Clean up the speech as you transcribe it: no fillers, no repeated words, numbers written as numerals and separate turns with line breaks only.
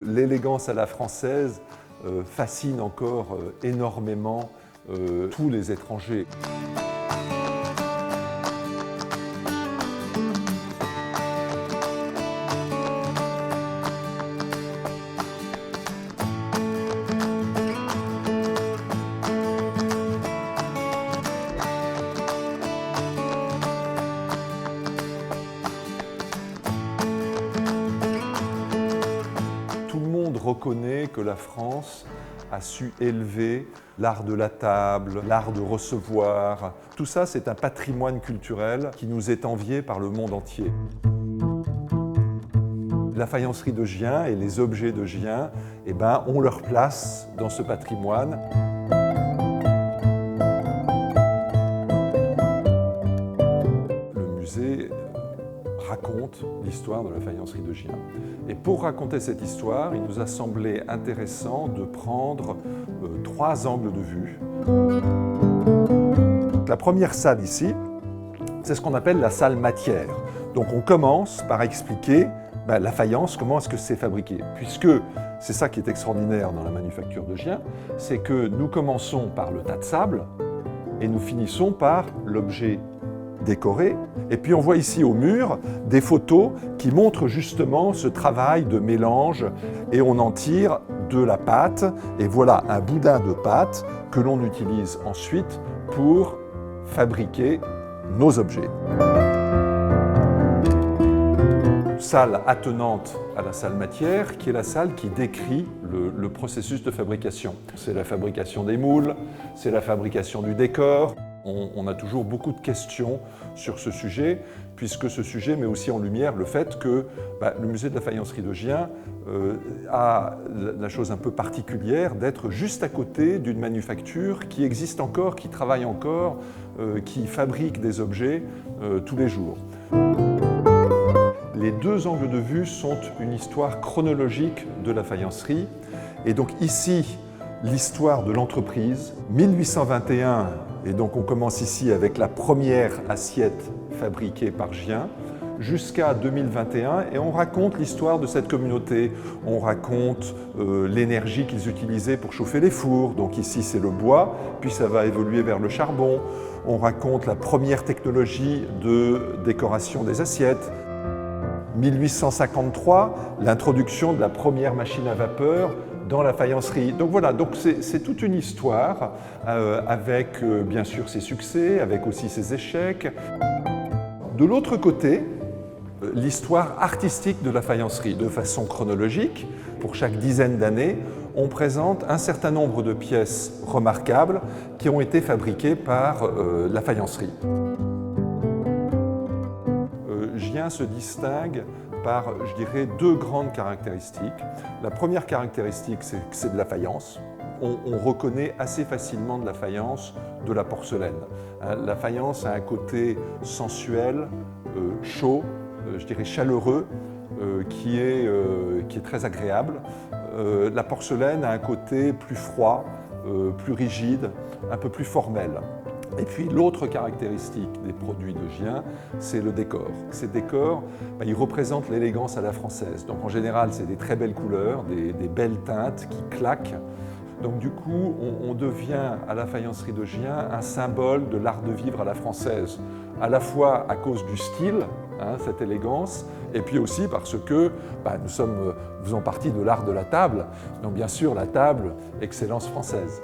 L'élégance à la française fascine encore énormément tous les étrangers. Tout le monde reconnaît que la France a su élever l'art de la table, l'art de recevoir. Tout ça, c'est un patrimoine culturel qui nous est envié par le monde entier. La faïencerie de Gien et les objets de Gien ont leur place dans ce patrimoine. Le musée raconte l'histoire de la faïencerie de Gien. Et pour raconter cette histoire, il nous a semblé intéressant de prendre trois angles de vue. La première salle ici, c'est ce qu'on appelle la salle matière. Donc on commence par expliquer la faïence, comment est-ce que c'est fabriqué. Puisque c'est ça qui est extraordinaire dans la manufacture de Gien, c'est que nous commençons par le tas de sable et nous finissons par l'objet décoré. Et puis on voit ici au mur des photos qui montrent justement ce travail de mélange et on en tire de la pâte. Et voilà un boudin de pâte que l'on utilise ensuite pour fabriquer nos objets. Salle attenante à la salle matière, qui est la salle qui décrit le processus de fabrication. C'est la fabrication des moules, c'est la fabrication du décor. On a toujours beaucoup de questions sur ce sujet, puisque ce sujet met aussi en lumière le fait que le musée de la faïencerie de Gien a la chose un peu particulière d'être juste à côté d'une manufacture qui existe encore, qui travaille encore, qui fabrique des objets tous les jours. Les deux angles de vue sont une histoire chronologique de la faïencerie. Et donc ici, l'histoire de l'entreprise, 1821, et donc on commence ici avec la première assiette fabriquée par Gien, jusqu'à 2021, et on raconte l'histoire de cette communauté. On raconte l'énergie qu'ils utilisaient pour chauffer les fours, donc ici c'est le bois, puis ça va évoluer vers le charbon. On raconte la première technologie de décoration des assiettes. 1853, l'introduction de la première machine à vapeur dans la faïencerie. Donc voilà, c'est toute une histoire avec bien sûr ses succès, avec aussi ses échecs. De l'autre côté, l'histoire artistique de la faïencerie. De façon chronologique, pour chaque dizaine d'années, on présente un certain nombre de pièces remarquables qui ont été fabriquées par la faïencerie. Gien se distingue par, je dirais, deux grandes caractéristiques. La première caractéristique, c'est que c'est de la faïence. On reconnaît assez facilement de la faïence de la porcelaine. La faïence a un côté sensuel, chaud, je dirais chaleureux, qui est très agréable. La porcelaine a un côté plus froid, plus rigide, un peu plus formel. Et puis l'autre caractéristique des produits de Gien, c'est le décor. Ces décors, ils représentent l'élégance à la française. Donc en général, c'est des très belles couleurs, des belles teintes qui claquent. Donc du coup, on devient à la faïencerie de Gien un symbole de l'art de vivre à la française. À la fois à cause du style, cette élégance, et puis aussi parce que nous faisons partie de l'art de la table. Donc bien sûr, la table, excellence française.